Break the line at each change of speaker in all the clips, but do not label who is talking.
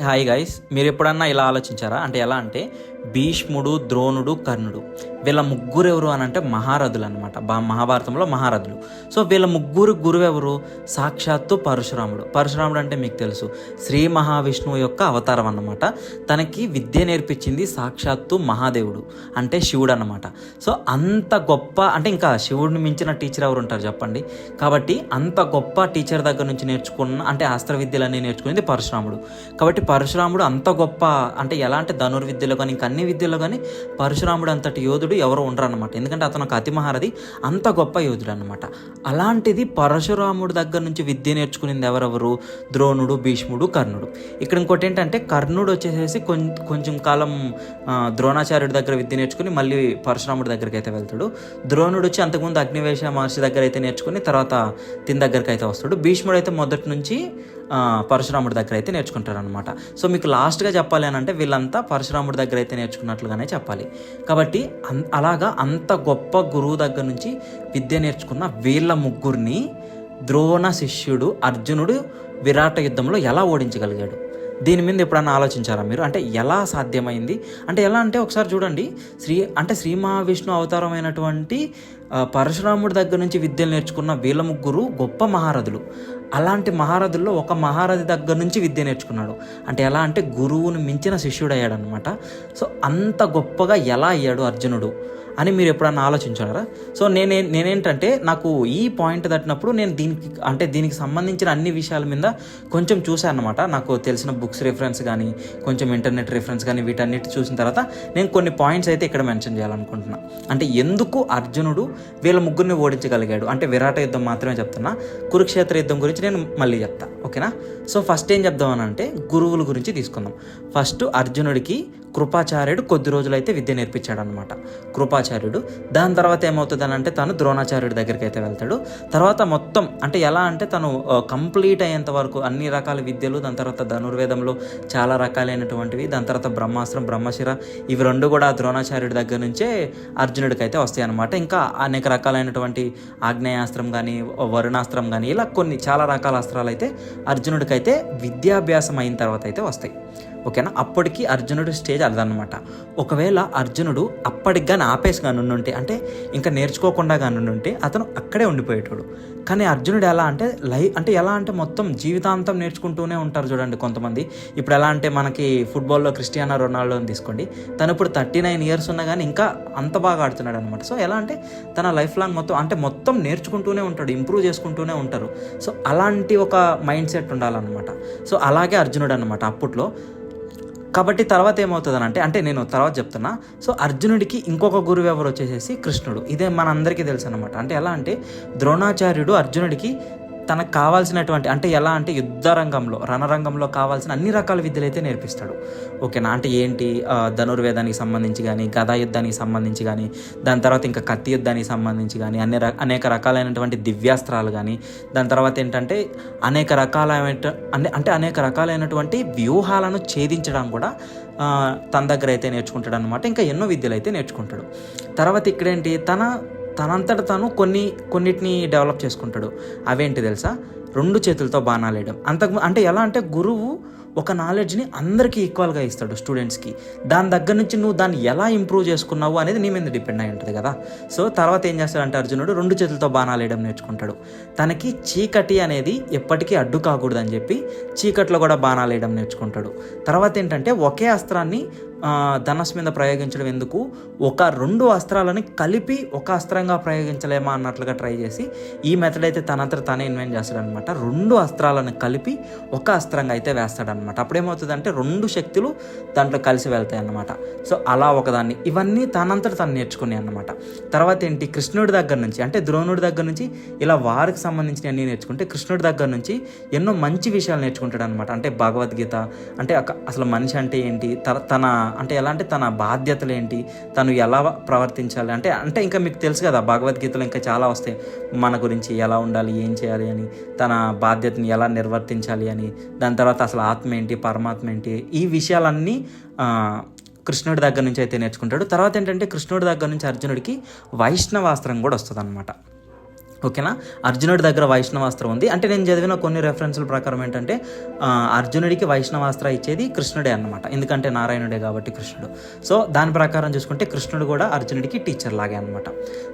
Hi guys, మీరు ఎప్పుడన్నా ఇలా ఆలోచించారా? అంటే ఎలా అంటే భీష్ముడు, ద్రోణుడు, కర్ణుడు వీళ్ళ ముగ్గురు ఎవరు అని అంటే మహారథులు అనమాట. మహాభారతంలో మహారథులు. సో వీళ్ళ ముగ్గురు గురువు ఎవరు? సాక్షాత్తు పరశురాముడు. పరశురాముడు అంటే మీకు తెలుసు, శ్రీ మహావిష్ణువు యొక్క అవతారం అన్నమాట. తనకి విద్య నేర్పించింది సాక్షాత్తు మహాదేవుడు అంటే శివుడు అన్నమాట. సో అంత గొప్ప అంటే ఇంకా శివుడిని మించిన టీచర్ ఎవరు ఉంటారు చెప్పండి? కాబట్టి అంత గొప్ప టీచర్ దగ్గర నుంచి నేర్చుకున్న అంటే అస్త్ర విద్యలన్నీ నేర్చుకునేది పరశురాముడు. కాబట్టి పరశురాముడు అంత గొప్ప అంటే ఎలా అంటే ధనుర్విద్యలో కానీ ఇంకా అన్ని విద్యలో కానీ పరశురాముడు అంతటి యోధుడు ఎవరు ఉండరు అనమాట. ఎందుకంటే అతను ఒక అతి మహారథి, అంత గొప్ప యోధుడు అనమాట. అలాంటిది పరశురాముడు దగ్గర నుంచి విద్య నేర్చుకునేది ఎవరెవరు? ద్రోణుడు, భీష్ముడు, కర్ణుడు. ఇక్కడ ఇంకోటి ఏంటంటే కర్ణుడు వచ్చేసేసి కొంచెం కాలం ద్రోణాచార్యుడి దగ్గర విద్య నేర్చుకుని మళ్ళీ పరశురాముడి దగ్గరికి అయితే వెళ్తాడు. ద్రోణుడు వచ్చి అంతకుముందు అగ్నివేశ మహర్షి దగ్గర అయితే నేర్చుకుని తర్వాత తిన దగ్గరికి అయితే వస్తాడు. భీష్ముడు అయితే మొదటి నుంచి పరశురాముడి దగ్గర అయితే నేర్చుకుంటారనమాట. సో మీకు లాస్ట్గా చెప్పాలి అని అంటే వీళ్ళంతా పరశురాముడి దగ్గర అయితే నేర్చుకున్నట్లుగానే చెప్పాలి. కాబట్టి అలాగా అంత గొప్ప గురువు దగ్గర నుంచి విద్య నేర్చుకున్న వీళ్ళ ముగ్గురిని ద్రోణ శిష్యుడు అర్జునుడు విరాట యుద్ధంలో ఎలా ఓడించగలిగాడు? దీని మీద ఎప్పుడన్నా ఆలోచించారా మీరు? అంటే ఎలా సాధ్యమైంది? అంటే ఎలా అంటే ఒకసారి చూడండి, శ్రీ మహావిష్ణు అవతారమైనటువంటి పరశురాముడి దగ్గర నుంచి విద్యలు నేర్చుకున్న వీళ్ళ ముగ్గురు గొప్ప మహారథులు. అలాంటి మహారథుల్లో ఒక మహారథి దగ్గర నుంచి విద్య నేర్చుకున్నాడు. అంటే ఎలా అంటే గురువును మించిన శిష్యుడు అయ్యాడు అనమాట. సో అంత గొప్పగా ఎలా అయ్యాడు అర్జునుడు అని మీరు ఎప్పుడన్నా ఆలోచించారా? సో నేనేంటంటే నాకు ఈ పాయింట్ తట్టినప్పుడు నేను దీనికి సంబంధించిన అన్ని విషయాల మీద కొంచెం చూశాను అనమాట. నాకు తెలిసిన బుక్స్ రిఫరెన్స్ కానీ కొంచెం ఇంటర్నెట్ రిఫరెన్స్ కానీ వీటన్నిటి చూసిన తర్వాత నేను కొన్ని పాయింట్స్ అయితే ఇక్కడ మెన్షన్ చేయాలనుకుంటున్నా. అంటే ఎందుకు అర్జునుడు వీళ్ళ ముగ్గురిని ఓడించగలిగాడు అంటే విరాట యుద్ధం మాత్రమే చెప్తున్నా, కురుక్షేత్ర యుద్ధం గురించి నేను మళ్ళీ చెప్తా, ఓకేనా? సో ఫస్ట్ ఏం చెప్దామని అంటే గురువుల గురించి తీసుకుందాం. ఫస్ట్ అర్జునుడికి కృపాచార్యుడు కొద్ది రోజులైతే విద్య నేర్పించాడు అనమాట. కృపాచార్యుడు దాని తర్వాత ఏమవుతుందని అంటే తను ద్రోణాచార్యుడి దగ్గరికి అయితే వెళ్తాడు. తర్వాత మొత్తం అంటే ఎలా అంటే తను కంప్లీట్ అయ్యేంత వరకు అన్ని రకాల విద్యలు, దాని తర్వాత ధనుర్వేదంలో చాలా రకాలైనటువంటివి, దాని తర్వాత బ్రహ్మాస్త్రం, బ్రహ్మశిర, ఇవి రెండు కూడా ద్రోణాచార్యుడి దగ్గర నుంచే అర్జునుడికి అయితే వస్తాయి అనమాట. ఇంకా అనేక రకాలైనటువంటి ఆగ్నేయాస్త్రం కానీ వరుణాస్త్రం కానీ ఇలా కొన్ని చాలా రకాల అస్త్రాలు అయితే అర్జునుడికి అయితే విద్యాభ్యాసం అయిన తర్వాత అయితే వస్తాయి, ఓకేనా? అప్పటికి అర్జునుడి స్టేజ్ అదనమాట. ఒకవేళ అర్జునుడు అప్పటికి కానీ ఆపేసి కానుంటే అంటే ఇంకా నేర్చుకోకుండా కానుంటే అతను అక్కడే ఉండిపోయేటాడు. కానీ అర్జునుడు ఎలా అంటే మొత్తం జీవితాంతం నేర్చుకుంటూనే ఉంటారు చూడండి కొంతమంది. ఇప్పుడు ఎలా అంటే మనకి ఫుట్బాల్లో క్రిస్టియానో రొనాల్డోని తీసుకోండి, తను ఇప్పుడు 39 years ఉన్నా కానీ ఇంకా అంత బాగా ఆడుతున్నాడు అనమాట. సో ఎలా అంటే తన లైఫ్ లాంగ్ మొత్తం నేర్చుకుంటూనే ఉంటాడు, ఇంప్రూవ్ చేసుకుంటూనే ఉంటారు. సో అలాంటి ఒక మైండ్ సెట్ ఉండాలన్నమాట. సో అలాగే అర్జునుడు అనమాట అప్పట్లో. కాబట్టి తర్వాత ఏమవుతుందని అంటే నేను తర్వాత చెప్తున్నా. సో అర్జునుడికి ఇంకొక గురువు ఎవరు వచ్చేసేసి కృష్ణుడు. ఇదే మన అందరికీ తెలుసు అనమాట. అంటే ఎలా అంటే ద్రోణాచార్యుడు అర్జునుడికి తనకు కావాల్సినటువంటి అంటే ఎలా అంటే యుద్ధ రంగంలో రణరంగంలో కావాల్సిన అన్ని రకాల విద్యలు అయితే నేర్పిస్తాడు, ఓకేనా? అంటే ఏంటి, ధనుర్వేదానికి సంబంధించి కానీ, గదా యుద్ధానికి సంబంధించి కానీ, దాని తర్వాత ఇంకా కత్తి యుద్ధానికి సంబంధించి కానీ అనేక రకాలైనటువంటి దివ్యాస్త్రాలు కానీ, దాని తర్వాత ఏంటంటే అనేక రకాలైనటువంటి వ్యూహాలను ఛేదించడం కూడా తన దగ్గర అయితే నేర్చుకుంటాడు అనమాట. ఇంకా ఎన్నో విద్యలు అయితే నేర్చుకుంటాడు. తర్వాత ఇక్కడేంటి తనంతట తను కొన్నిటిని డెవలప్ చేసుకుంటాడు. అవేంటి తెలుసా? 2 చేతులతో బాణాలు వేయడం. అంటే ఎలా అంటే గురువు ఒక నాలెడ్జ్ని అందరికీ ఈక్వల్గా ఇస్తాడు స్టూడెంట్స్కి. దాని దగ్గర నుంచి నువ్వు దాన్ని ఎలా ఇంప్రూవ్ చేసుకున్నావు అనేది నీ మీద డిపెండ్ అయి ఉంటుంది కదా. సో తర్వాత ఏం చేస్తాడంటే అర్జునుడు 2 చేతులతో బాణాలు వేయడం నేర్చుకుంటాడు. తనకి చీకటి అనేది ఎప్పటికీ అడ్డు కాకూడదని చెప్పి చీకట్లో కూడా బాణాలు వేయడం నేర్చుకుంటాడు. తర్వాత ఏంటంటే ఒకే అస్త్రాన్ని ధనస్సు మీద ప్రయోగించడం ఎందుకు, 2 అస్త్రాలని కలిపి ఒక అస్త్రంగా ప్రయోగించలేమా అన్నట్లుగా ట్రై చేసి ఈ మెథడ్ అయితే తనే ఇన్వెంట్ చేస్తాడనమాట. 2 అస్త్రాలను కలిపి ఒక అస్త్రంగా అయితే వేస్తాడనమాట. అప్పుడేమవుతుందంటే 2 శక్తులు దాంట్లో కలిసి వెళ్తాయి అన్నమాట. సో అలా ఒకదాన్ని ఇవన్నీ తను నేర్చుకున్నాయి అన్నమాట. తర్వాత ఏంటి, కృష్ణుడి దగ్గర నుంచి అంటే ద్రోణుడి దగ్గర నుంచి ఇలా వారికి సంబంధించిన అన్నీ నేర్చుకుంటే కృష్ణుడి దగ్గర నుంచి ఎన్నో మంచి విషయాలు నేర్చుకుంటాడు అనమాట. అంటే భగవద్గీత అంటే అసలు మనిషి అంటే ఏంటి, తన అంటే ఎలా అంటే తన బాధ్యతలు ఏంటి, తను ఎలా ప్రవర్తించాలి అంటే ఇంకా మీకు తెలుసు కదా భగవద్గీతలో ఇంకా చాలా వస్తాయి మన గురించి, ఎలా ఉండాలి, ఏం చేయాలి అని, తన బాధ్యతని ఎలా నిర్వర్తించాలి అని, దాని తర్వాత అసలు ఆత్మ ఏంటి, పరమాత్మ ఏంటి, ఈ విషయాలన్నీ కృష్ణుడి దగ్గర నుంచి అయితే నేర్చుకుంటాడు. తర్వాత ఏంటంటే కృష్ణుడి దగ్గర నుంచి అర్జునుడికి వైష్ణవాస్త్రం కూడా వస్తుంది అనమాట. ఓకేనా. అర్జునుడి దగ్గర వైష్ణవాస్త్రం ఉంది. అంటే నేను చదివిన కొన్ని రెఫరెన్స్ల ప్రకారం ఏంటంటే అర్జునుడికి వైష్ణవాస్త్ర ఇచ్చేది కృష్ణుడే అన్నమాట, ఎందుకంటే నారాయణుడే కాబట్టి కృష్ణుడు. సో దాని ప్రకారం చూసుకుంటే కృష్ణుడు కూడా అర్జునుడికి టీచర్ లాగే అనమాట.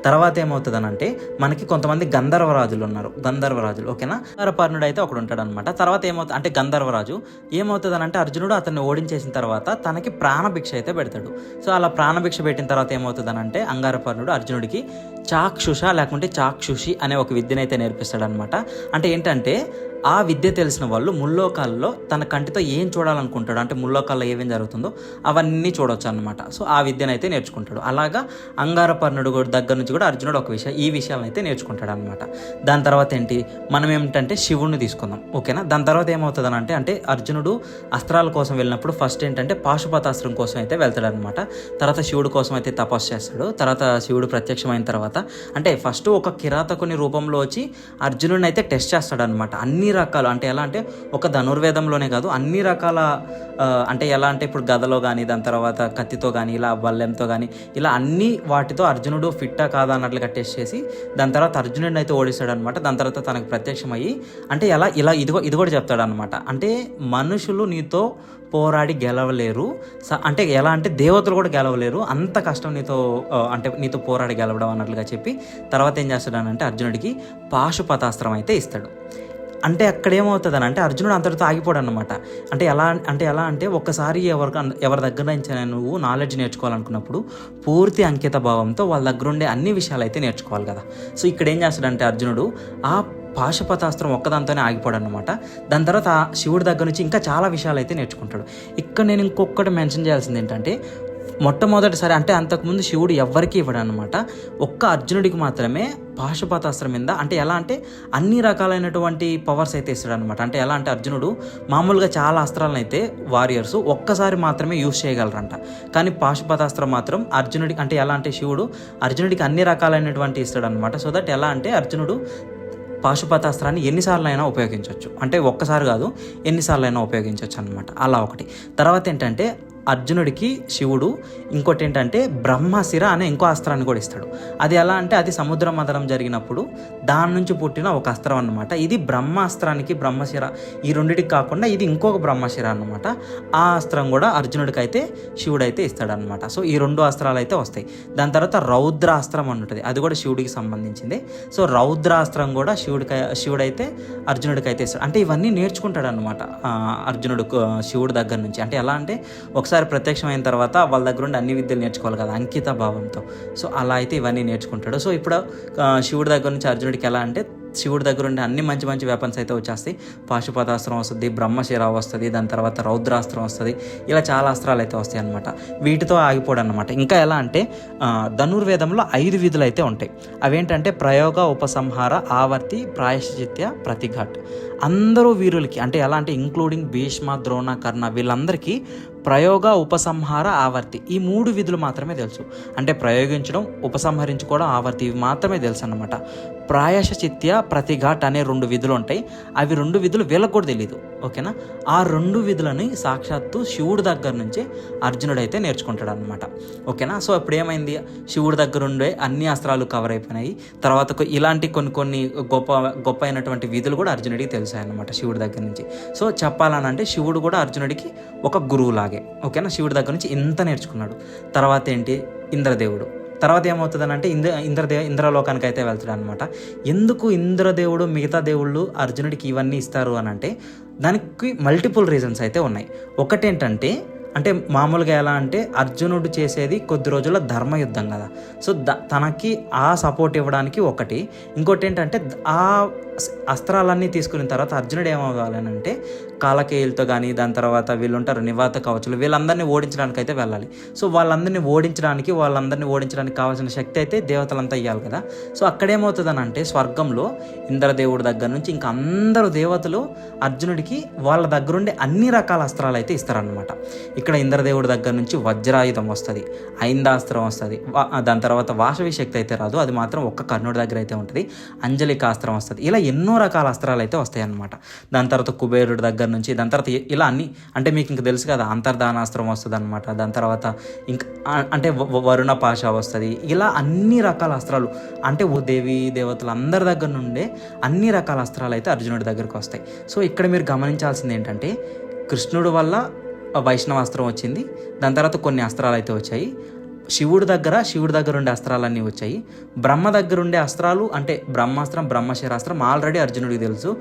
తర్వాత ఏమవుతుందనంటే మనకి కొంతమంది గంధర్వరాజులు ఉన్నారు, గంధర్వరాజులు. ఓకేనా. గంధర్వపర్ణుడు అయితే ఒకడు ఉంటాడు అనమాట. తర్వాత ఏమవుతుంది అంటే గంధర్వరాజు ఏమవుతుందనంటే అర్జునుడు అతన్ని ఓడించేసిన తర్వాత తనకి ప్రాణభిక్ష అయితే పెడతాడు. సో అలా ప్రాణభిక్ష పెట్టిన తర్వాత ఏమవుతుందనంటే అంగారపర్ణుడు అర్జునుడికి చాక్షుష లేకుంటే చాక్షుషి అనే ఒక విద్యను అయితే నేర్పిస్తాడనమాట. అంటే ఏంటంటే ఆ విద్య తెలిసిన వాళ్ళు ముల్లోకాల్లో తన కంటితో ఏం చూడాలనుకుంటాడు, అంటే ముల్లోకాల్లో ఏమేం జరుగుతుందో అవన్నీ చూడవచ్చు అనమాట. సో ఆ విద్యను అయితే నేర్చుకుంటాడు. అలాగా అంగారపర్ణుడు దగ్గర నుంచి కూడా అర్జునుడు ఈ విషయాలను అయితే నేర్చుకుంటాడు అనమాట. దాని తర్వాత ఏంటి, మనం ఏమిటంటే శివుణ్ణి తీసుకుందాం. ఓకేనా. దాని తర్వాత ఏమవుతుంది అంటే అర్జునుడు అస్త్రాల కోసం వెళ్ళినప్పుడు ఫస్ట్ ఏంటంటే పాశుపతాస్త్రం కోసం అయితే వెళ్తాడు అనమాట. తర్వాత శివుడు కోసం అయితే తపస్సు చేస్తాడు. తర్వాత శివుడు ప్రత్యక్షమైన తర్వాత అంటే ఫస్ట్ ఒక కిరాతకుని రూపంలో వచ్చి అర్జునుడిని అయితే టెస్ట్ చేస్తాడు అనమాట. అన్ని రకాలు అంటే ఎలా అంటే ఒక ధనుర్వేదంలోనే కాదు అన్ని రకాల అంటే ఎలా అంటే ఇప్పుడు గదలో కానీ దాని తర్వాత కత్తితో కానీ ఇలా బల్లెంతో కానీ ఇలా అన్ని వాటితో అర్జునుడు ఫిట్టా కాదా అన్నట్లుగా టెస్ట్ చేసి దాని తర్వాత అర్జునుడిని అయితే ఓడిస్తాడు అనమాట. దాని తర్వాత తనకు ప్రత్యక్షమయ్యి అంటే ఇలా ఇది కూడా చెప్తాడు అనమాట. అంటే మనుషులు నీతో పోరాడి గెలవలేరు, అంటే ఎలా అంటే దేవతలు కూడా గెలవలేరు, అంత కష్టం నీతో పోరాడి గెలవడం అన్నట్లుగా చెప్పి తర్వాత ఏం చేస్తాడనంటే అర్జునుడికి పాశుపతాస్త్రం అయితే ఇస్తాడు. అంటే అక్కడ ఏమవుతుంది అంటే అర్జునుడు అంతటితో ఆగిపోడు అనమాట. అంటే ఎలా అంటే ఒక్కసారి ఎవరి దగ్గర నుంచి నువ్వు నాలెడ్జ్ నేర్చుకోవాలనుకున్నప్పుడు పూర్తి అంకిత భావంతో వాళ్ళ దగ్గర ఉండే అన్ని విషయాలు అయితే నేర్చుకోవాలి కదా. సో ఇక్కడ ఏం చేస్తాడంటే అర్జునుడు ఆ పాశుపతాస్త్రం ఒక్కదాంతోనే ఆగిపోడు అనమాట. దాని తర్వాత శివుడి దగ్గర నుంచి ఇంకా చాలా విషయాలు అయితే నేర్చుకుంటాడు. ఇక్కడ నేను ఇంకొకటి మెన్షన్ చేయాల్సింది ఏంటంటే మొట్టమొదటిసారి అంటే అంతకుముందు శివుడు ఎవ్వరికీ ఇవ్వడు అనమాట, ఒక్క అర్జునుడికి మాత్రమే పాశుపతాస్త్రం మీద అంటే ఎలా అంటే అన్ని రకాలైనటువంటి పవర్స్ అయితే ఇస్తాడు అనమాట. అంటే ఎలా అంటే అర్జునుడు మామూలుగా చాలా అస్త్రాలను అయితే వారియర్స్ ఒక్కసారి మాత్రమే యూజ్ చేయగలరంట, కానీ పాశుపతాస్త్రం మాత్రం అర్జునుడికి అంటే ఎలా అంటే శివుడు అర్జునుడికి అన్ని రకాలైనటువంటి ఇస్తాడు అనమాట. సో దట్ ఎలా అంటే అర్జునుడు పాశుపతాస్త్రాన్ని ఎన్నిసార్లు అయినా ఉపయోగించవచ్చు, అంటే ఒక్కసారి కాదు ఎన్నిసార్లు అయినా ఉపయోగించవచ్చు అనమాట. అలా ఒకటి. తర్వాత ఏంటంటే అర్జునుడికి శివుడు ఇంకోటి ఏంటంటే బ్రహ్మశిర అనే ఇంకో అస్త్రాన్ని కూడా ఇస్తాడు. అది ఎలా అంటే అది సముద్ర మథనం జరిగినప్పుడు దాని నుంచి పుట్టిన ఒక అస్త్రం అన్నమాట. ఇది బ్రహ్మాస్త్రానికి బ్రహ్మశిర ఈ రెండిటికి కాకుండా ఇది ఇంకొక బ్రహ్మశిర అన్నమాట. ఆ అస్త్రం కూడా అర్జునుడికి అయితే శివుడు అయితే ఇస్తాడనమాట. సో ఈ రెండు అస్త్రాలు అయితే వస్తాయి. దాని తర్వాత రౌద్రాస్త్రం అని ఉంటుంది, అది కూడా శివుడికి సంబంధించింది. సో రౌద్రాస్త్రం కూడా శివుడైతే అర్జునుడికి అయితే ఇస్తాడు. అంటే ఇవన్నీ నేర్చుకుంటాడు అనమాట అర్జునుడు శివుడి దగ్గర నుంచి. అంటే ఎలా అంటే ఒకసారి ప్రత్యక్షమైన తర్వాత వాళ్ళ దగ్గర ఉండి అన్ని విద్యలు నేర్చుకోవాలి కదా అంకిత భావంతో. సో అలా అయితే ఇవన్నీ నేర్చుకుంటాడు. సో ఇప్పుడు శివుడి దగ్గర నుంచి అర్జునుడికి ఎలా అంటే శివుడి దగ్గర ఉండే అన్ని మంచి మంచి వెపన్స్ అయితే వచ్చేస్తాయి. పాశుపతాస్త్రం వస్తుంది, బ్రహ్మశిర వస్తుంది, దాని తర్వాత రౌద్రాస్త్రం వస్తుంది, ఇలా చాలా అస్త్రాలు అయితే వస్తాయి అనమాట. వీటితో ఆగిపోవడం అనమాట. ఇంకా ఎలా అంటే ధనుర్వేదంలో 5 విధులు అయితే ఉంటాయి. అవేంటంటే ప్రయోగ, ఉపసంహార, ఆవర్తి, ప్రాయశ్చిత్య, ప్రతిఘాట్. అందరూ వీరులకి అంటే ఎలా అంటే ఇంక్లూడింగ్ భీష్మ, ద్రోణ, కర్ణ వీళ్ళందరికీ ప్రయోగ, ఉపసంహార, ఆవర్తి ఈ 3 విధులు మాత్రమే తెలుసు. అంటే ప్రయోగించడం, ఉపసంహరించుకోవడం, ఆవర్తి ఇవి మాత్రమే తెలుసు అన్నమాట. ప్రాయశ్చిత్య, ప్రతిఘాట్ అనే 2 విధులు ఉంటాయి. అవి 2 విధులు వీళ్ళకు కూడా తెలియదు. ఓకేనా. ఆ 2 విధులని సాక్షాత్తు శివుడి దగ్గర నుంచే అర్జునుడు అయితే నేర్చుకుంటాడు అనమాట. ఓకేనా. సో ఇప్పుడు ఏమైంది, శివుడి దగ్గర ఉండే అన్ని అస్త్రాలు కవర్ అయిపోయినాయి. తర్వాత ఇలాంటి కొన్ని గొప్ప అయినటువంటి విధులు కూడా అర్జునుడికి తెలిసాయి అనమాట శివుడి దగ్గర నుంచి. సో చెప్పాలనంటే శివుడు కూడా అర్జునుడికి ఒక గురువు లాగే. ఓకేనా. శివుడి దగ్గర నుంచి ఇంత నేర్చుకున్నాడు. తర్వాత ఏంటి, ఇంద్రదేవుడు. తర్వాత ఏమవుతుందని అంటే ఇంద్రలోకానికి అయితే వెళ్తాడు అనమాట. ఎందుకు ఇంద్రదేవుడు మిగతా దేవుళ్ళు అర్జునుడికి ఇవన్నీ ఇస్తారు అని అంటే దానికి మల్టిపుల్ రీజన్స్ అయితే ఉన్నాయి. ఒకటేంటంటే అంటే మామూలుగా ఎలా అంటే అర్జునుడు చేసేది కొద్ది రోజుల ధర్మయుద్ధం కదా. సో తనకి ఆ సపోర్ట్ ఇవ్వడానికి ఒకటి. ఇంకోటి ఏంటంటే ఆ అస్త్రాలన్నీ తీసుకున్న తర్వాత అర్జునుడు ఏమవ్వాలని అంటే కాలకేయులతో కానీ దాని తర్వాత వీళ్ళుంటారు నివాత కవచులు వీళ్ళందరినీ ఓడించడానికి అయితే వెళ్ళాలి. సో వాళ్ళందరినీ ఓడించడానికి కావాల్సిన శక్తి అయితే దేవతలంతా ఇవ్వాలి కదా. సో అక్కడేమవుతుందని అంటే స్వర్గంలో ఇంద్రదేవుడి దగ్గర నుంచి ఇంకా అందరూ దేవతలు అర్జునుడికి వాళ్ళ దగ్గరుండే అన్ని రకాల అస్త్రాలు అయితే ఇస్తారనమాట. ఇక్కడ ఇంద్రదేవుడి దగ్గర నుంచి వజ్రాయుధం వస్తుంది, ఐందాస్త్రం వస్తుంది, దాని తర్వాత వాసవి శక్తి అయితే రాదు, అది మాత్రం ఒక్క కర్ణుడి దగ్గర అయితే ఉంటుంది, అంజలికాస్త్రం వస్తుంది. ఇలా ఎన్నో రకాల అస్త్రాలు అయితే వస్తాయి అన్నమాట. దాని తర్వాత కుబేరుడి దగ్గర నుంచి, దాని తర్వాత ఇలా అన్ని అంటే మీకు ఇంక తెలుసు కదా, అంతర్ధానాస్త్రం వస్తుంది అనమాట. దాని తర్వాత ఇంకా అంటే వరుణ పాశ వస్తుంది. ఇలా అన్ని రకాల అస్త్రాలు అంటే దేవి దేవతలు అందరి దగ్గర నుండే అన్ని రకాల అస్త్రాలు అయితే అర్జునుడి దగ్గరికి వస్తాయి. సో ఇక్కడ మీరు గమనించాల్సింది ఏంటంటే, కృష్ణుడు వల్ల వైష్ణవాస్త్రం వచ్చింది, దాని తర్వాత కొన్ని అస్త్రాలు అయితే వచ్చాయి. శివుడి దగ్గర ఉండే అస్త్రాలన్నీ వచ్చాయి. బ్రహ్మ దగ్గర ఉండే అస్త్రాలు అంటే బ్రహ్మాస్త్రం, బ్రహ్మశరాస్త్రం ఆల్రెడీ అర్జునుడికి తెలుసు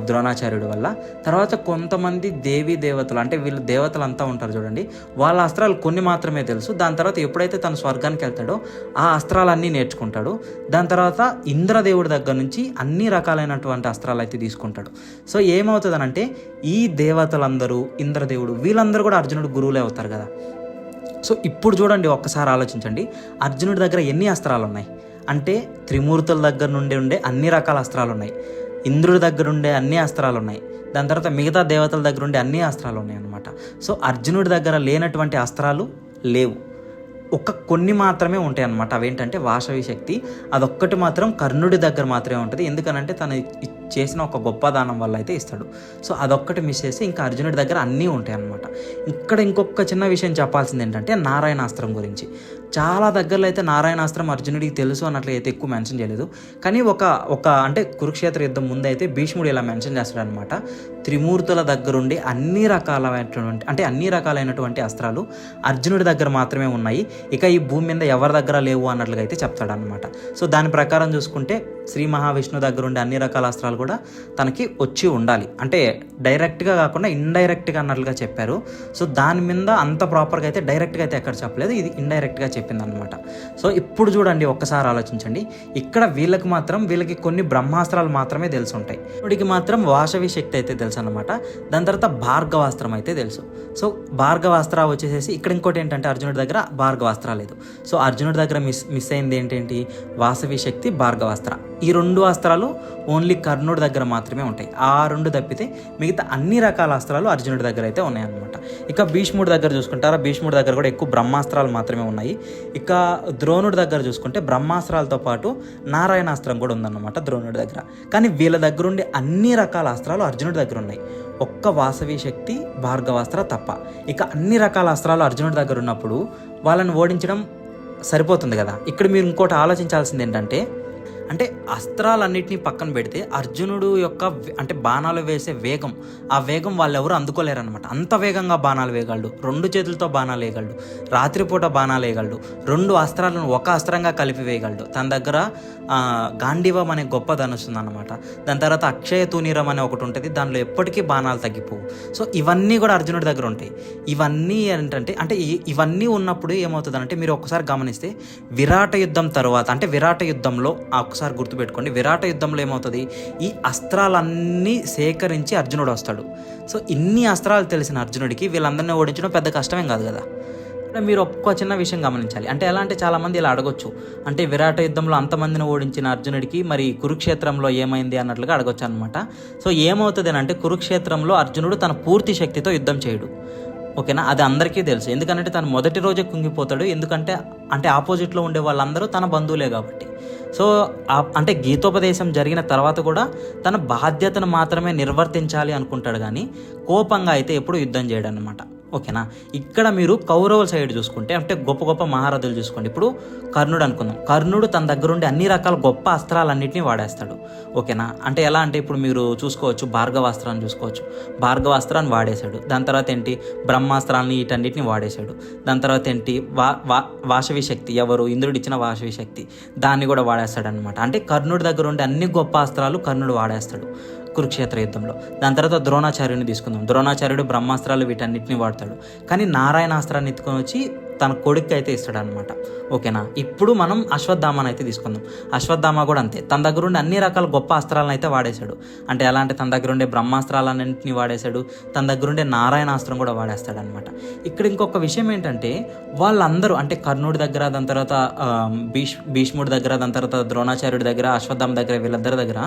ద్రోణాచార్యుడి వల్ల. తర్వాత కొంతమంది దేవీ దేవతలు అంటే వీళ్ళు దేవతలు అంతా ఉంటారు చూడండి, వాళ్ళ అస్త్రాలు కొన్ని మాత్రమే తెలుసు. దాని తర్వాత ఎప్పుడైతే తను స్వర్గానికి వెళ్తాడో ఆ అస్త్రాలన్నీ నేర్చుకుంటాడు. దాని తర్వాత ఇంద్రదేవుడి దగ్గర నుంచి అన్ని రకాలైనటువంటి అస్త్రాలు అయితే తీసుకుంటాడు. సో ఏమవుతుందనంటే ఈ దేవతలందరూ, ఇంద్రదేవుడు, వీళ్ళందరూ కూడా అర్జునుడు గురువులే అవుతారు కదా. సో ఇప్పుడు చూడండి, ఒక్కసారి ఆలోచించండి, అర్జునుడి దగ్గర ఎన్ని అస్త్రాలు ఉన్నాయి అంటే త్రిమూర్తుల దగ్గర నుండి ఉండే అన్ని రకాల అస్త్రాలు ఉన్నాయి, ఇంద్రుడి దగ్గర ఉండే అన్ని అస్త్రాలు ఉన్నాయి, దాని తర్వాత మిగతా దేవతల దగ్గర ఉండే అన్ని అస్త్రాలు ఉన్నాయి అన్నమాట. సో అర్జునుడి దగ్గర లేనటువంటి అస్త్రాలు లేవు, కొన్ని మాత్రమే ఉంటాయి అన్నమాట. అవేంటంటే వాసవి శక్తి, అదొక్కటి మాత్రం కర్ణుడి దగ్గర మాత్రమే ఉంటుంది. ఎందుకనంటే తను చేసిన ఒక గొప్ప దానం వల్ల అయితే ఇస్తాడు. సో అదొక్కటి మిస్ చేసి ఇంకా అర్జునుడి దగ్గర అన్నీ ఉంటాయి అన్నమాట. ఇక్కడ ఇంకొక చిన్న విషయం చెప్పాల్సింది ఏంటంటే నారాయణాస్త్రం గురించి. చాలా దగ్గరలో అయితే నారాయణాస్త్రం అర్జునుడికి తెలుసు అన్నట్లు అయితే ఎక్కువ మెన్షన్ చేయలేదు. కానీ ఒక అంటే కురుక్షేత్ర యుద్ధం ముందు అయితే భీష్ముడు ఇలా మెన్షన్ చేస్తాడు అనమాట, త్రిమూర్తుల దగ్గరుండి అన్ని రకాలైనటువంటి అస్త్రాలు అర్జునుడి దగ్గర మాత్రమే ఉన్నాయి, ఇక ఈ భూమి మీద ఎవరి దగ్గర లేవు అన్నట్లుగా అయితే చెప్తాడు అనమాట. సో దాని ప్రకారం చూసుకుంటే శ్రీ మహావిష్ణువు దగ్గర ఉండే అన్ని రకాల అస్త్రాలు కూడా తనకి వచ్చి ఉండాలి. అంటే డైరెక్ట్గా కాకుండా ఇండైరెక్ట్గా అన్నట్లుగా చెప్పారు. సో దాని మీద అంత ప్రాపర్గా అయితే డైరెక్ట్గా అయితే ఎక్కడ చెప్పలేదు, ఇది ఇండైరెక్ట్గా చెప్పింది అనమాట. సో ఇప్పుడు చూడండి, ఒక్కసారి ఆలోచించండి, ఇక్కడ వీళ్ళకి కొన్ని బ్రహ్మాస్త్రాలు మాత్రమే తెలిసి ఉంటాయి. వీడికి మాత్రం వాసవి శక్తి అయితే తెలుసు అనమాట. దాని తర్వాత భార్గవాస్త్రం అయితే తెలుసు. సో భార్గవాస్త్ర వచ్చేసేసి ఇక్కడ ఇంకోటి ఏంటంటే అర్జునుడి దగ్గర భార్గవాస్త్ర లేదు. సో అర్జునుడి దగ్గర మిస్ అయింది ఏంటేంటి, వాసవి శక్తి, భార్గవాస్త్ర. ఈ 2 అస్త్రాలు ఓన్లీ కర్ణుడి దగ్గర మాత్రమే ఉంటాయి. ఆ 2 తప్పితే మిగతా అన్ని రకాల అస్త్రాలు అర్జునుడి దగ్గర అయితే ఉన్నాయన్నమాట. ఇక భీష్ముడి దగ్గర చూసుకుంటారా, భీష్ముడి దగ్గర కూడా ఎక్కువ బ్రహ్మాస్త్రాలు మాత్రమే ఉన్నాయి. ఇక ద్రోణుడి దగ్గర చూసుకుంటే బ్రహ్మాస్త్రాలతో పాటు నారాయణాస్త్రం కూడా ఉందన్నమాట ద్రోణుడి దగ్గర. కానీ వీళ్ళ దగ్గర ఉండే అన్ని రకాల అస్త్రాలు అర్జునుడి దగ్గర ఉన్నాయి, ఒక్క వాసవి శక్తి, భార్గవాస్త్ర తప్ప. ఇక అన్ని రకాల అస్త్రాలు అర్జునుడి దగ్గర ఉన్నప్పుడు వాళ్ళని ఓడించడం సరిపోతుంది కదా. ఇక్కడ మీరు ఇంకోటి ఆలోచించాల్సింది ఏంటంటే, అంటే అస్త్రాలన్నింటినీ పక్కన పెడితే అర్జునుడు యొక్క అంటే బాణాలు వేసే వేగం, ఆ వేగం వాళ్ళెవరు అందుకోలేరు అనమాట. అంత వేగంగా బాణాలు వేయగలడు, 2 చేతులతో బాణాలు వేయగలడు, రాత్రిపూట బాణాలు వేయగలడు, 2 అస్త్రాలను ఒక అస్త్రంగా కలిపి వేయగలడు. తన దగ్గర గాంధీవం అనే గొప్ప ధనుసు ఉందన్నమాట. దాని తర్వాత అక్షయ తూనీరం అనే ఒకటి ఉంటుంది, దానిలో ఎప్పటికీ బాణాలు తగ్గిపోవు. సో ఇవన్నీ కూడా అర్జునుడి దగ్గర ఉంటాయి. ఇవన్నీ ఏంటంటే ఇవన్నీ ఉన్నప్పుడు ఏమవుతుంది అంటే, మీరు ఒకసారి గమనిస్తే విరాట యుద్ధం తర్వాత అంటే విరాట యుద్ధంలో ఒకసారి గుర్తుపెట్టుకోండి, విరాట యుద్ధంలో ఏమవుతుంది, ఈ అస్త్రాలన్నీ సేకరించి అర్జునుడు వస్తాడు. సో ఇన్ని అస్త్రాలు తెలిసిన అర్జునుడికి వీళ్ళందరినీ ఓడించడం పెద్ద కష్టమేం కాదు కదా. మీరు ఒక్క చిన్న విషయం గమనించాలి. అంటే ఎలా అంటే చాలామంది ఇలా అడగొచ్చు, అంటే విరాట యుద్ధంలో అంతమందిని ఓడించిన అర్జునుడికి మరి కురుక్షేత్రంలో ఏమైంది అన్నట్లుగా అడగొచ్చు అనమాట. సో ఏమవుతుంది అంటే, కురుక్షేత్రంలో అర్జునుడు తన పూర్తి శక్తితో యుద్ధం చేయడు, ఓకేనా. అది అందరికీ తెలుసు. ఎందుకంటే తను మొదటి రోజే కుంగిపోతాడు. ఎందుకంటే ఆపోజిట్లో ఉండే వాళ్ళందరూ తన బంధువులే కాబట్టి. సో అంటే గీతోపదేశం జరిగిన తర్వాత కూడా తన బాధ్యతను మాత్రమే నిర్వర్తించాలి అనుకుంటాడు, కానీ కోపంగా అయితే ఎప్పుడు యుద్ధం చేయడు అనమాట, ఓకేనా. ఇక్కడ మీరు కౌరవుల సైడ్ చూసుకుంటే అంటే గొప్ప గొప్ప మహారథులు చూసుకోండి. ఇప్పుడు కర్ణుడు అనుకుందాం, కర్ణుడు తన దగ్గర ఉండే అన్ని రకాల గొప్ప అస్త్రాలన్నింటినీ వాడేస్తాడు, ఓకేనా. అంటే ఎలా అంటే ఇప్పుడు మీరు చూసుకోవచ్చు, భార్గవాస్త్రాన్ని చూసుకోవచ్చు, భార్గవాస్త్రాన్ని వాడేశాడు. దాని తర్వాత ఏంటి, బ్రహ్మాస్త్రాన్ని వీటన్నిటిని వాడేశాడు. దాని తర్వాత ఏంటి, వాసవి శక్తి, ఎవరు ఇంద్రుడు ఇచ్చిన వాసవి శక్తి, దాన్ని కూడా వాడేస్తాడు అనమాట. అంటే కర్ణుడి దగ్గర ఉండే అన్ని గొప్ప అస్త్రాలు కర్ణుడు వాడేస్తాడు కురుక్షేత్ర యుద్ధంలో. దాని తర్వాత ద్రోణాచార్యుని తీసుకుందాం, ద్రోణాచార్యుడు బ్రహ్మాస్త్రాలు వీటన్నిటిని వాడతాడు, కానీ నారాయణాస్త్రాన్ని ఎత్తుకొని వచ్చి తన కొడుకు అయితే ఇస్తాడు అనమాట, ఓకేనా. ఇప్పుడు మనం అశ్వత్థామని అయితే తీసుకుందాం. అశ్వత్థామ కూడా అంతే, తన దగ్గర ఉండే అన్ని రకాల గొప్ప అస్త్రాలను అయితే వాడేశాడు. అంటే ఎలా అంటే తన దగ్గర ఉండే బ్రహ్మాస్త్రాలన్నింటినీ వాడేశాడు, తన దగ్గర ఉండే నారాయణాస్త్రం కూడా వాడేస్తాడు అనమాట. ఇక్కడ ఇంకొక విషయం ఏంటంటే, వాళ్ళందరూ అంటే కర్ణుడి దగ్గర, దాని తర్వాత భీష్ముడి దగ్గర, దాని తర్వాత ద్రోణాచార్యుడి దగ్గర, అశ్వత్థామ దగ్గర, వీళ్ళిద్దరి దగ్గర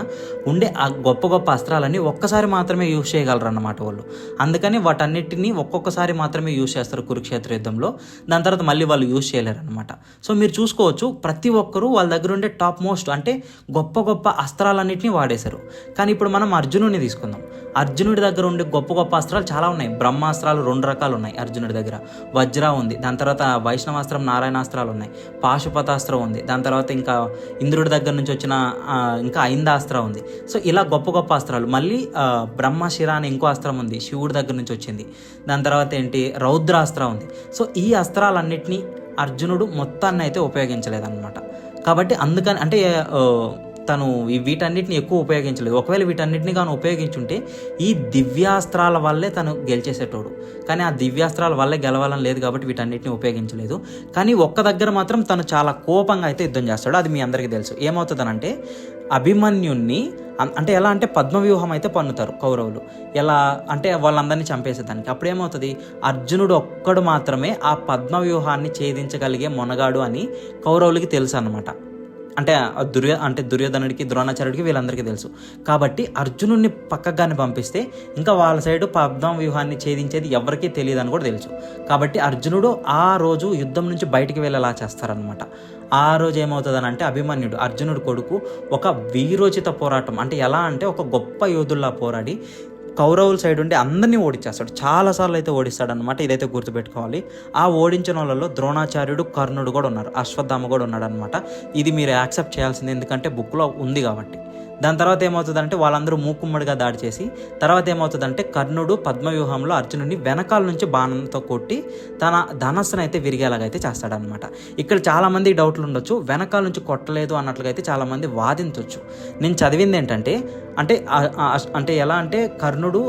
ఉండే ఆ గొప్ప గొప్ప అస్త్రాలన్నీ ఒక్కసారి మాత్రమే యూజ్ చేయగలరు అన్నమాట వాళ్ళు. అందుకని వాటన్నిటిని ఒక్కొక్కసారి మాత్రమే యూజ్ చేస్తారు కురుక్షేత్ర యుద్ధంలో. దాని దాని తర్వాత మళ్ళీ వాళ్ళు యూజ్ చేయలేరు అనమాట. సో మీరు చూసుకోవచ్చు ప్రతి ఒక్కరూ వాళ్ళ దగ్గర ఉండే టాప్ మోస్ట్ అంటే గొప్ప గొప్ప అస్త్రాలన్నింటినీ వాడేశారు. కానీ ఇప్పుడు మనం అర్జునుడిని తీసుకుందాం. అర్జునుడి దగ్గర ఉండే గొప్ప గొప్ప అస్త్రాలు చాలా ఉన్నాయి. బ్రహ్మాస్త్రాలు 2 రకాలు ఉన్నాయి అర్జునుడి దగ్గర. వజ్ర ఉంది, దాని తర్వాత వైష్ణవాస్త్రం నారాయణాస్త్రాలు ఉన్నాయి, పాశుపతాస్త్రం ఉంది, దాని తర్వాత ఇంకా ఇంద్రుడి దగ్గర నుంచి వచ్చిన ఇంకా ఐందాస్త్రం ఉంది. సో ఇలా గొప్ప గొప్ప అస్త్రాలు. మళ్ళీ బ్రహ్మశిర అని ఇంకో అస్త్రం ఉంది, శివుడి దగ్గర నుంచి వచ్చింది. దాని తర్వాత ఏంటి, రౌద్రాస్త్రం ఉంది. సో ఈ అస్త్రాలన్నింటినీ అర్జునుడు మొత్తాన్ని అయితే ఉపయోగించలేదన్నమాట. కాబట్టి అందుకని అంటే తను వీటన్నిటిని ఎక్కువ ఉపయోగించలేదు. ఒకవేళ వీటన్నిటిని కానీ ఉపయోగించుంటే ఈ దివ్యాస్త్రాల వల్లే తను గెలిచేసేటోడు. కానీ ఆ దివ్యాస్త్రాల వల్లే గెలవాలని లేదు కాబట్టి వీటన్నిటిని ఉపయోగించలేదు. కానీ ఒక్క దగ్గర మాత్రం తను చాలా కోపంగా అయితే యుద్ధం చేస్తాడు. అది మీ అందరికీ తెలుసు. ఏమవుతుందనంటే అభిమన్యుణ్ణి అంటే ఎలా అంటే పద్మవ్యూహం అయితే పన్నుతారు కౌరవులు. ఎలా అంటే వాళ్ళందరినీ చంపేసేదానికి. అప్పుడు ఏమవుతుంది, అర్జునుడు ఒక్కడు మాత్రమే ఆ పద్మవ్యూహాన్ని ఛేదించగలిగే మొనగాడు అని కౌరవులకి తెలుసు అన్నమాట. అంటే దుర్యోధనుడికి, ద్రోణాచార్యుడికి, వీళ్ళందరికీ తెలుసు. కాబట్టి అర్జునుడిని పక్కగానే పంపిస్తే ఇంకా వాళ్ళ సైడు పద్మ వ్యూహాన్ని ఛేదించేది ఎవరికీ తెలియదు అని కూడా తెలుసు. కాబట్టి అర్జునుడు ఆ రోజు యుద్ధం నుంచి బయటికి వెళ్ళేలా చేస్తారనమాట. ఆ రోజు ఏమవుతుందని అంటే అభిమన్యుడు, అర్జునుడు కొడుకు, ఒక వీరోచిత పోరాటం అంటే ఎలా అంటే ఒక గొప్ప యోధుల్లా పోరాడి కౌరవుల సైడ్ ఉండి అందరినీ ఓడించేస్తాడు. చాలాసార్లు అయితే ఓడిస్తాడనమాట. ఇదైతే గుర్తుపెట్టుకోవాలి. ఆ ఓడించిన వాళ్ళలో ద్రోణాచార్యుడు, కర్ణుడు కూడా ఉన్నారు, అశ్వత్థామ కూడా ఉన్నాడు అనమాట. ఇది మీరు యాక్సెప్ట్ చేయాల్సింది, ఎందుకంటే బుక్లో ఉంది కాబట్టి. దాని తర్వాత ఏమవుతుందంటే వాళ్ళందరూ మూకుమ్మడిగా దాడి చేసి తర్వాత ఏమవుతుందంటే కర్ణుడు పద్మవ్యూహంలో అర్జునుడిని వెనకాల నుంచి బాణంతో కొట్టి తన ధనస్సును అయితే విరిగేలాగైతే చేస్తాడనమాట. ఇక్కడ చాలామంది డౌట్లు ఉండొచ్చు, వెనకాల నుంచి కొట్టలేదు అన్నట్లుగా అయితే చాలామంది వాదించవచ్చు. నేను చదివింది ఏంటంటే అంటే ఎలా అంటే కర్ణుడు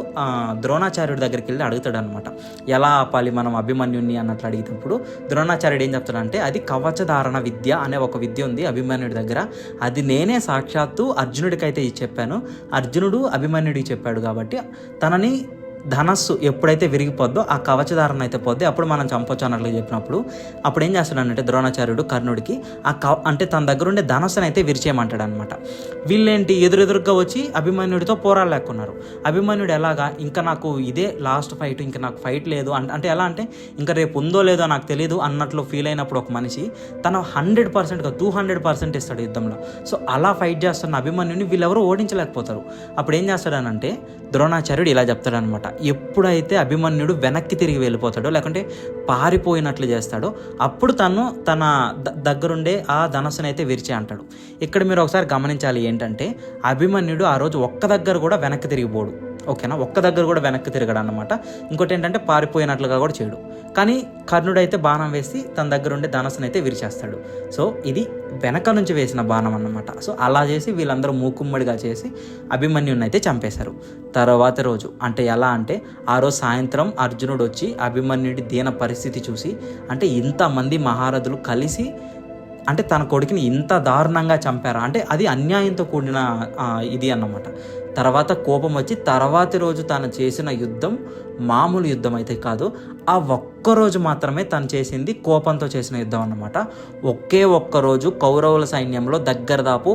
ద్రోణాచార్యుడి దగ్గరికి వెళ్ళి అడుగుతాడు అనమాట, ఎలా ఆపాలి మనం అభిమన్యుడిని అన్నట్లు అడిగినప్పుడు ద్రోణాచార్యుడు ఏం చెప్తాడంటే అది కవచధారణ విద్య అనే ఒక విద్య ఉంది అభిమన్యుడి దగ్గర, అది నేనే సాక్షాత్తు అర్జునుడికి అయితే చెప్పాను, అర్జునుడు అభిమన్యుడికి చెప్పాడు కాబట్టి తనని ధనస్సు ఎప్పుడైతే విరిగిపోద్దో ఆ కవచధారణ అయితే పోద్ది, అప్పుడు మనం చంపొచ్చు అన్నట్లు చెప్పినప్పుడు అప్పుడు ఏం చేస్తాడంటే ద్రోణాచార్యుడు కర్ణుడికి అంటే తన దగ్గర ఉండే ధనస్సును అయితే విరిచేయమంటాడు అనమాట. వీళ్ళేంటి ఎదురుగా వచ్చి అభిమన్యుడితో పోరాడలేకున్నారు. అభిమన్యుడు ఎలాగా ఇంకా నాకు ఇదే లాస్ట్ ఫైట్, ఇంకా నాకు ఫైట్ లేదు అంటే ఎలా అంటే ఇంకా రేపు ఉందో లేదో నాకు తెలియదు అన్నట్లు ఫీల్ అయినప్పుడు ఒక మనిషి తన 100%గా 200% ఇస్తాడు యుద్ధంలో. సో అలా ఫైట్ చేస్తున్న అభిమన్యుని వీళ్ళెవరూ ఓడించలేకపోతారు. అప్పుడు ఏం చేస్తాడనంటే ద్రోణాచార్యుడు ఇలా చెప్తాడనమాట, ఎప్పుడైతే అభిమన్యుడు వెనక్కి తిరిగి వెళ్ళిపోతాడో లేకుంటే పారిపోయినట్లు చేస్తాడో అప్పుడు తన దగ్గరుండే ఆ ధనస్సును అయితే విరిచే అంటాడు. ఇక్కడ మీరు ఒకసారి గమనించాలి ఏంటంటే అభిమన్యుడు ఆ రోజు ఒక్క దగ్గర కూడా వెనక్కి తిరిగిపోడు, ఓకేనా, ఒక్క దగ్గర కూడా వెనక్కి తిరగడు అన్నమాట. ఇంకోటి ఏంటంటే పారిపోయినట్లుగా కూడా చేయడు. కానీ కర్ణుడైతే బాణం వేసి తన దగ్గర ఉండే ధనస్సును అయితే విరిచేస్తాడు. సో ఇది వెనక నుంచి వేసిన బాణం అన్నమాట. సో అలా చేసి వీళ్ళందరూ మూకుమ్మడిగా చేసి అభిమన్యుని అయితే చంపేశారు. తర్వాత రోజు అంటే ఎలా అంటే ఆ రోజు సాయంత్రం అర్జునుడు వచ్చి అభిమన్యుడి దీన పరిస్థితి చూసి అంటే ఇంతమంది మహారథులు కలిసి అంటే తన కొడుకుని ఇంత దారుణంగా చంపారా అంటే అది అన్యాయంతో కూడిన ఇది అన్నమాట. తర్వాత కోపం వచ్చి తర్వాతి రోజు తను చేసిన యుద్ధం మామూలు యుద్ధం అయితే కాదు, ఆ ఒక్కరోజు మాత్రమే తను చేసింది కోపంతో చేసిన యుద్ధం అన్నమాట. ఒక్కరోజు కౌరవుల సైన్యంలో దగ్గరదాపు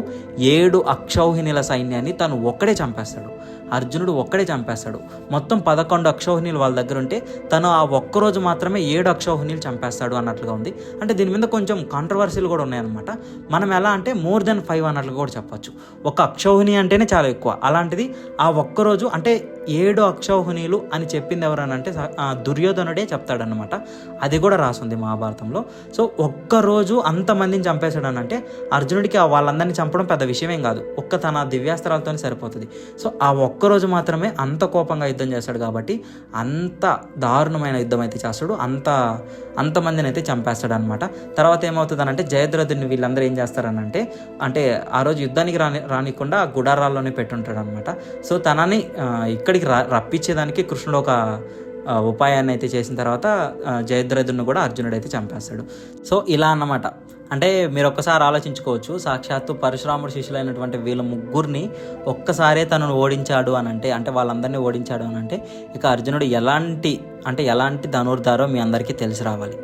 7 అక్షౌహిణీల సైన్యాన్ని తను ఒక్కడే చంపేస్తాడు. అర్జునుడు ఒక్కడే చంపేస్తాడు. మొత్తం 11 అక్షౌహిణీలు వాళ్ళ దగ్గర ఉంటే తను ఆ ఒక్కరోజు మాత్రమే 7 అక్షౌహిణీలు చంపేస్తాడు అన్నట్లుగా ఉంది. అంటే దీని మీద కొంచెం కాంట్రవర్సీలు కూడా ఉన్నాయన్నమాట. మనం ఎలా అంటే more than 5 అన్నట్లుగా కూడా చెప్పచ్చు. ఒక అక్షౌహిణి అంటేనే చాలా ఎక్కువ, అలాంటిది ఆ ఒక్కరోజు అంటే 7 అక్షౌహిణీలు అని చెప్పింది ఎవరనంటే దుర్యోధనుడే చెప్తాడనమాట. అది కూడా రాసుంది మహాభారతంలో. సో ఒక్కరోజు అంతమందిని చంపేశాడనంటే అర్జునుడికి వాళ్ళందరినీ చంపడం పెద్ద విషయమేం కాదు, తన దివ్యాస్త్రాలతోనే సరిపోతుంది. సో ఆ ఒక్కరోజు మాత్రమే అంత కోపంగా యుద్ధం చేస్తాడు కాబట్టి అంత దారుణమైన యుద్ధం అయితే చేస్తాడు, అంతమందిని అయితే చంపేస్తాడు అనమాట. తర్వాత ఏమవుతుందనంటే జయద్రథుడిని వీళ్ళందరూ ఏం చేస్తారనంటే అంటే ఆ రోజు యుద్ధానికి రానికుండా గుడారాల్లోనే పెట్టుంటాడు అనమాట. సో తనని ఇక్కడికి రప్పించేదానికి కృష్ణుడు ఒక ఉపాయాన్ని అయితే చేసిన తర్వాత జయద్రథుడిని కూడా అర్జునుడు అయితే చంపేస్తాడు. సో ఇలా అన్నమాట. అంటే మీరు ఒక్కసారి ఆలోచించుకోవచ్చు, సాక్షాత్తు పరశురాముడు శిష్యులైనటువంటి వీళ్ళ ముగ్గురిని ఒక్కసారే తనను ఓడించాడు అంటే వాళ్ళందరినీ ఓడించాడు అనంటే ఇక అర్జునుడు ఎలాంటి ధనుర్ధారో మీ అందరికీ తెలిసి రావాలి.